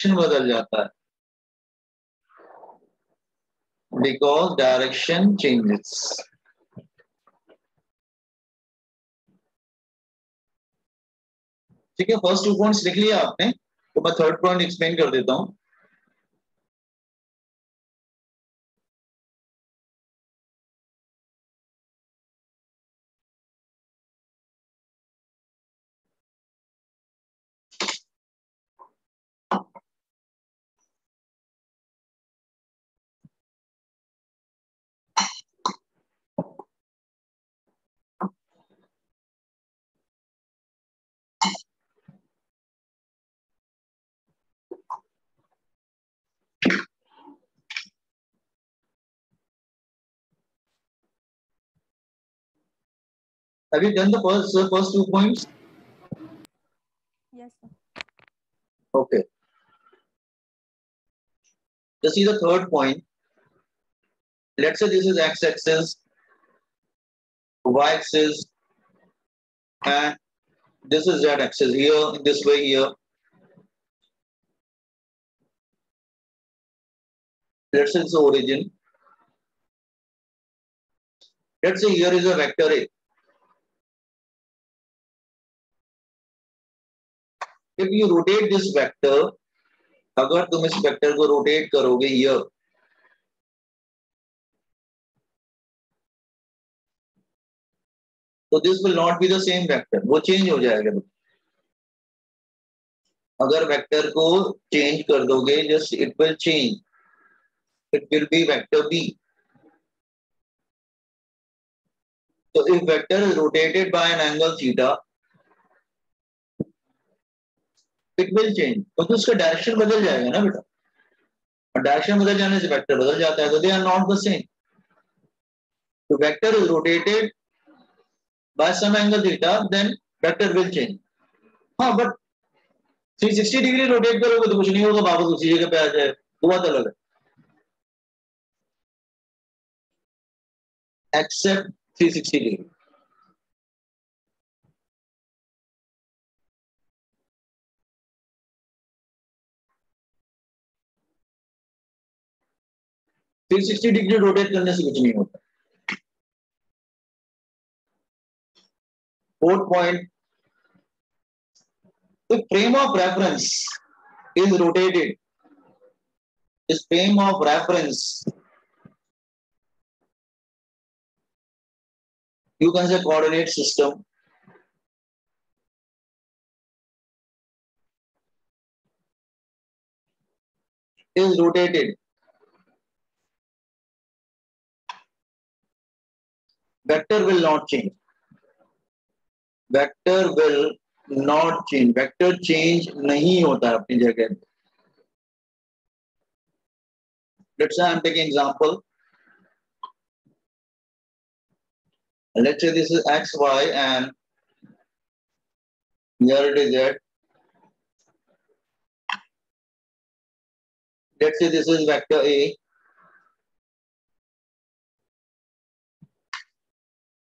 बदल जाता है because direction changes. ठीक है, फर्स्ट 2 पॉइंट्स लिख लिया आपने, तो मैं थर्ड पॉइंट एक्सप्लेन कर देता हूं. Have you done the first 2 points? Yes, sir. Okay. Just see the third point. Let's say this is x-axis, y-axis, and this is z-axis here, in this way here. Let's say it's the origin. Let's say here is a vector A. If you rotate this vector, अगर तुम इस vector को rotate करोगे here, तो this will not be the same vector, वो change हो जाएगा. अगर वेक्टर को चेंज कर दोगे, just it will change. It will be vector B. So if vector is rotated by an angle theta, it will change. तो उसका direction बदल जाएगा ना बेटा. और डायरेक्शन बदल जाने से वेक्टर बदल जाता है. तो they are not the same. So vector is rotated by some angle theta, then vector will change. हाँ, but 360 डिग्री रोटेट करोगे तो कुछ नहीं होगा, वापस उसी जगह पे आ जाए. तो बात अलग है. Except 360 degree. फिर 60 डिग्री रोटेट करने से कुछ नहीं होता. Fourth point, the frame of reference is rotated. This frame of reference, you can say coordinate system, is rotated. Vector will not change. Vector will not change. Vector change नहीं होता है अपनी जगह. Let's say I'm taking example. Let's say this is x, y, and here it is z. Let's say this is vector A.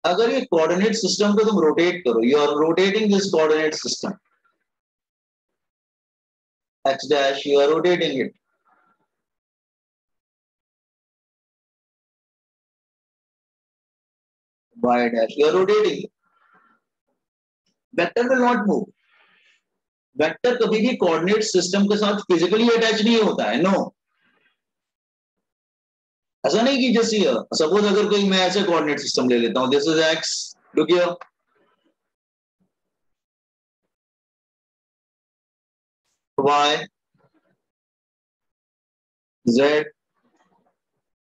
अगर ये coordinate system को तुम rotate करो, you are rotating this coordinate system x dash, you are rotating it. Y dash, you are rotating it. Vector will not move. Vector कभी भी coordinate system के साथ physically attach नहीं होता है. नो, ऐसा नहीं कि जैसे सपोज अगर कोई मैं ऐसे कोऑर्डिनेट सिस्टम ले लेता हूं, this is X, look here, Y, Z.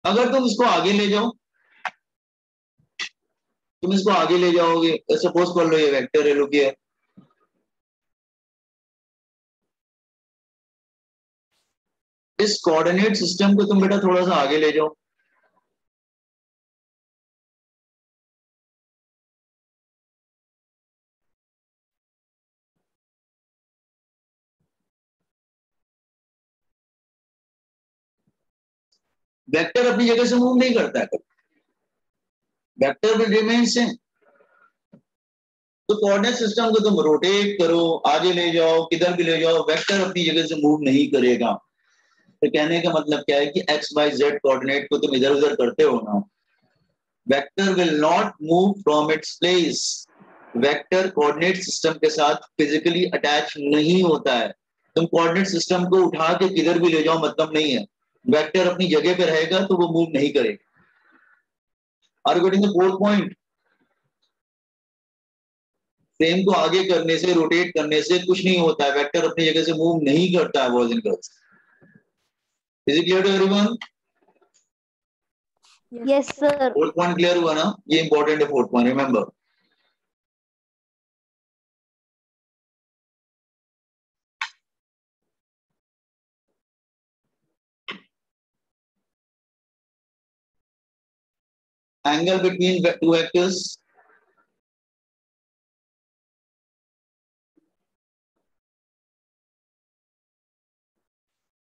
अगर तुम इसको आगे ले जाओ, तुम इसको आगे ले जाओगे, सपोज कर लो ये वेक्टर है, लुक हियर, इस कोऑर्डिनेट सिस्टम को तुम बेटा थोड़ा सा आगे ले जाओ, वेक्टर अपनी जगह से मूव नहीं करता है. Vector will remain same. तो कोऑर्डिनेट सिस्टम को तुम रोटेट करो, आगे ले जाओ, किधर भी ले जाओ, वेक्टर अपनी जगह से मूव नहीं करेगा। तो कहने का मतलब क्या है कि एक्स वाई जेड कोऑर्डिनेट को तुम इधर उधर करते हो ना, vector will not move from its place. Vector coordinate system के साथ फिजिकली अटैच नहीं होता है। तुम कोऑर्डिनेट सिस्टम को उठा के किधर भी ले जाओ, मतलब नहीं है, वेक्टर अपनी जगह पे रहेगा तो वो मूव नहीं करेगा। Are you getting the fourth point? Frame को आगे करने से, रोटेट करने से कुछ नहीं होता है, वेक्टर अपनी जगह से मूव नहीं करता है boys and girls. Is it clear to everyone? Yes sir. Fourth point clear हुआ ना? ये इंपॉर्टेंट है fourth point, remember. Angle between two vectors,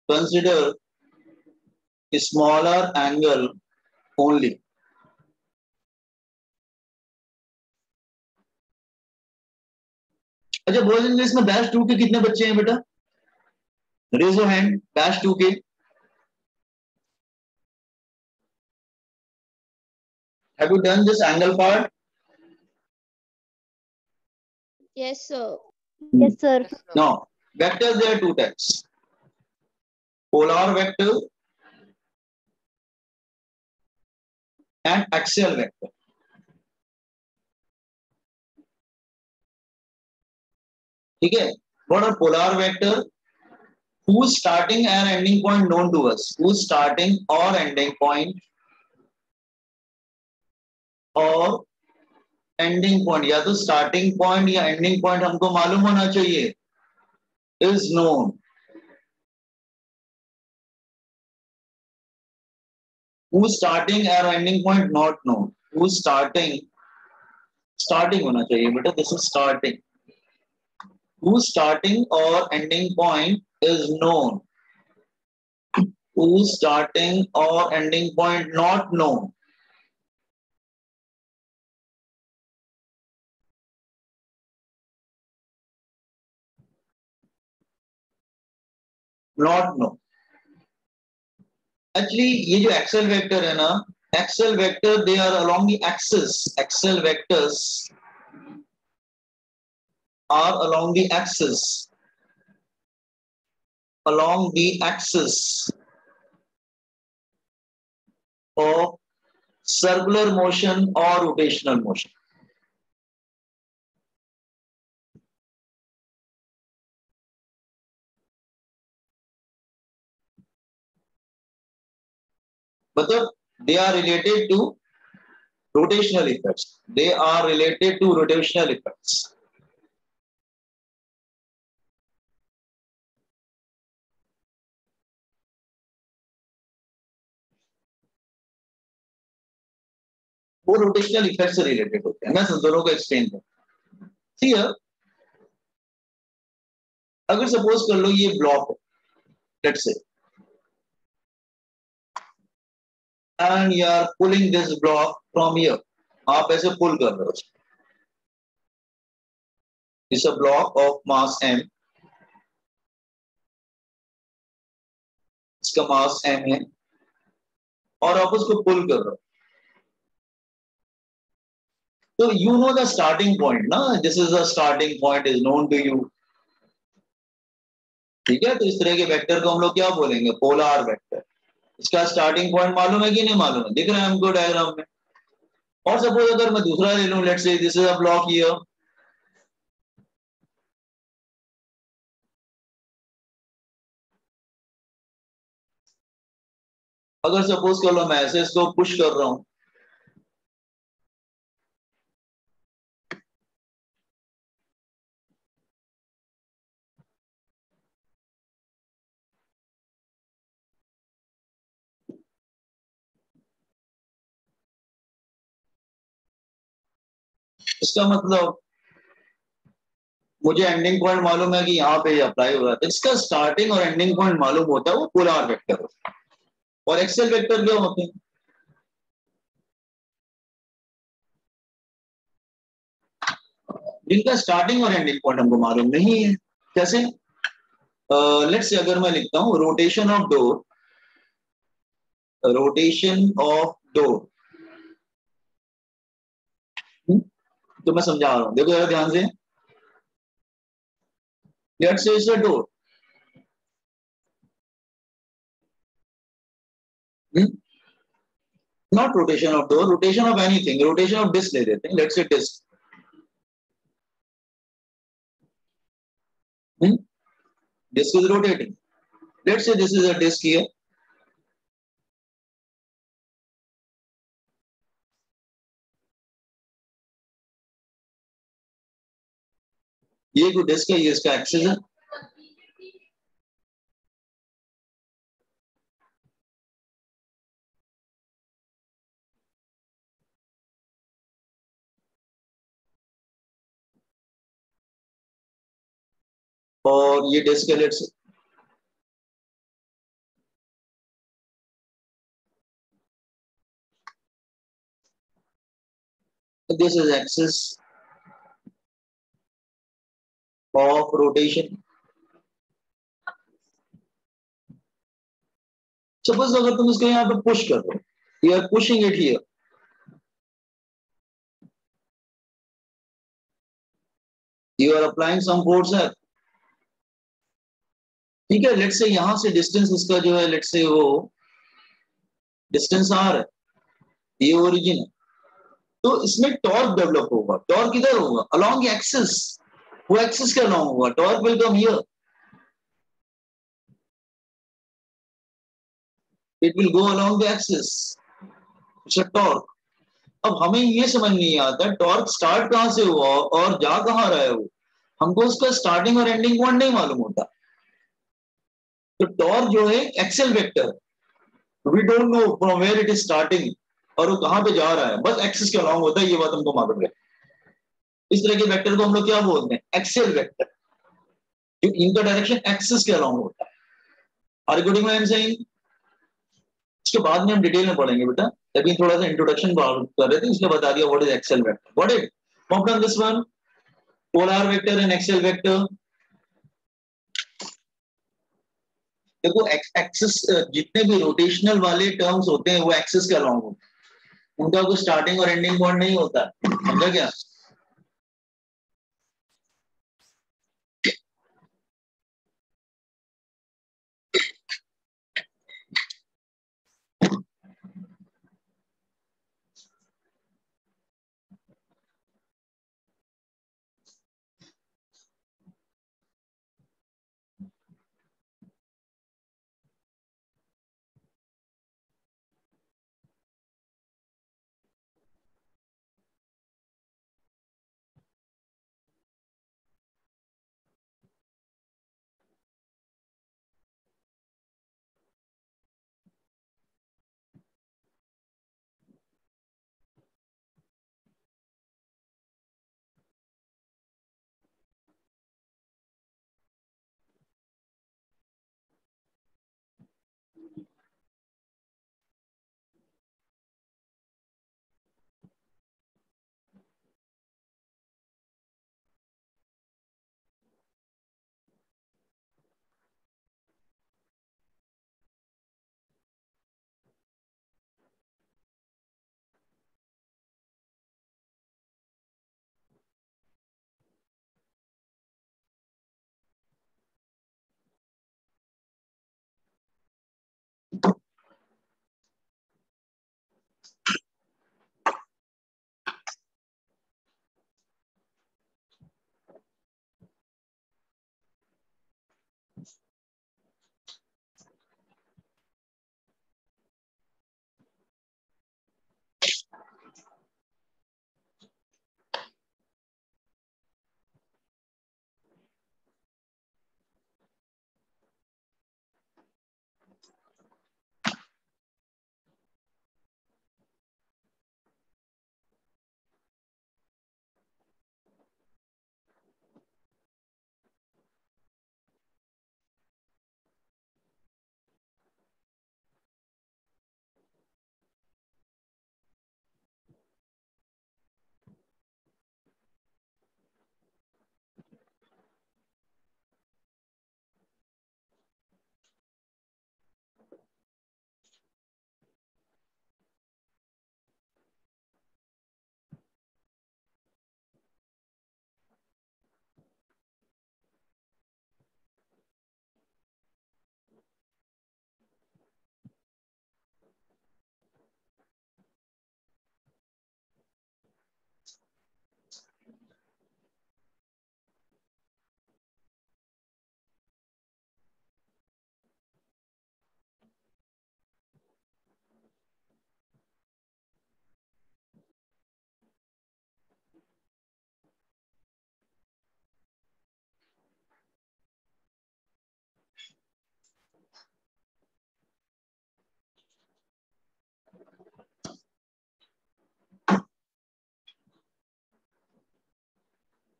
consider a smaller angle only. अच्छा बॉयज एंड गर्ल्स में बैच 2 के कितने बच्चे हैं बेटा? रेज योर हैंड, बैच 2 के। Have you done this angle part? Yes sir. Yes sir. Now, vectors there are two types. Polar vector and axial vector. ठीक है? What are polar vector? Whose starting and ending point known to us? Whose starting or ending point or ending point, या तो starting point या ending point हमको मालूम होना चाहिए, is known. Whose starting or ending point not known. Whose starting होना चाहिए बेटा, this is starting. Whose starting or ending point is known. Whose starting or ending point not known. Not known. Actually ये जो Excel vector है ना, axial vector they are along the axis. Axial vectors are along the axis. Along the axis of circular motion or rotational motion. मतलब they are related to rotational effects. They are related to rotational effects. वो rotational effect से related होते हैं। मैं दोनों को explain करूं। ठीक है, अगर सपोज कर लो ये ब्लॉक है, let's say, and you are pulling this block from here, आप ऐसे पुल कर रहे हो, it's a block of mass m, इसका मास m है और आप उसको पुल कर रहे हो, तो you know the starting point ना, this is the starting point is known to you. ठीक है, तो इस तरह के वेक्टर को हम लोग क्या बोलेंगे? Polar vector. इसका स्टार्टिंग पॉइंट मालूम है कि नहीं मालूम है? दिख रहा है हमको डायग्राम में। और सपोज अगर मैं दूसरा ले लूं, let's say this is a block here, अगर सपोज कर लो मैं ऐसे इसको पुश कर रहा हूं, इसका मतलब मुझे एंडिंग पॉइंट मालूम है कि यहाँ पे अप्लाई हो रहा है, इसका स्टार्टिंग और एंडिंग पॉइंट मालूम होता है, वो पोलर वेक्टर होता है। और एक्सेल वेक्टर क्या होते हैं? जिनका स्टार्टिंग और एंडिंग पॉइंट हमको मालूम नहीं है। कैसे? लेट्स से अगर मैं लिखता हूं rotation of door, rotation of door, तो मैं समझा रहा हूं, देखो यार ध्यान से। Let's say it's a door, not rotation of door, rotation of anything, rotation of disc ले देते हैं, let's say disc, disc is rotating, let's say this is a disc here, ये जो डिस्क है ये इसका एक्सिस है, और ये डिस्क है, let's this is axis of rotation. Suppose अगर तुम इसको यहाँ पे पुश कर दो, you are pushing it here, you are applying some force है, ठीक है। लेट्स से यहां से डिस्टेंस इसका जो है, लेट्स से वो डिस्टेंस आर है, ये ओरिजिन है, तो इसमें टॉर्क डेवलप होगा। टॉर्क किधर होगा? अलोंग एक्सिस, वो एक्सिस के अलोंग होगा, torque will come here, it will go along the axis, it's a torque. अब हमें ये समझ नहीं आता टॉर्क स्टार्ट कहां से हुआ और जा कहां रहा है वो, हमको उसका स्टार्टिंग और एंडिंग पॉइंट नहीं मालूम होता। तो टॉर्क जो है axial vector, we don't know from where it is starting और वो कहां पे जा रहा है, बस एक्सिस के अलोंग होता है, ये बात हमको मालूम है। इस तरह के वेक्टर को हम लोग क्या बोलते हैं? एक्सेल वेक्टर, जो इनका डायरेक्शन एक्सिस के अलोंग होता है। Are you getting what I am saying? इसके बाद में हम डिटेल में पढ़ेंगे बेटा, अभी थोड़ा सा इंट्रोडक्शन कर रहे थे, इसलिए बता दिया what is axial vector. What it form from this one, polar vector and axial vector. देखो एक्सिस, जितने भी रोटेशनल वाले टर्म्स होते हैं वो एक्सिस के अलोंग होते हैं, उनका कोई स्टार्टिंग और एंडिंग पॉइंट नहीं होता, समझा क्या?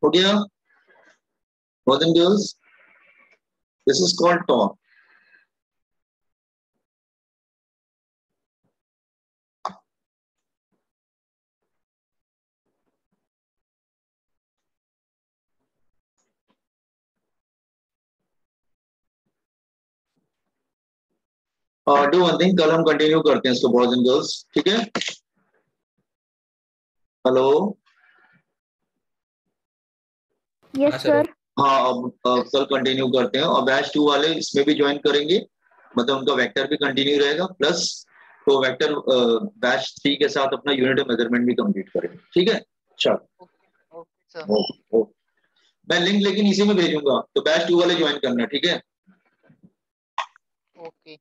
हो गया boys and girls, this is called ton. Do one thing, कल हम कंटिन्यू करते हैं इसको बॉयज एंड गर्ल्स, ठीक है. हेलो. Yes sir. हाँ, अब कल कंटिन्यू करते हैं और बैच 2 वाले इसमें भी ज्वाइन करेंगे, मतलब उनका वेक्टर भी कंटिन्यू रहेगा, प्लस तो वेक्टर बैच 3 के साथ अपना यूनिट ऑफ मेजरमेंट भी कंप्लीट करेंगे, ठीक है. चलो ओके. मैं लिंक लेकिन इसी में भेजूंगा, तो बैच 2 वाले ज्वाइन करना, ठीक है. ओके.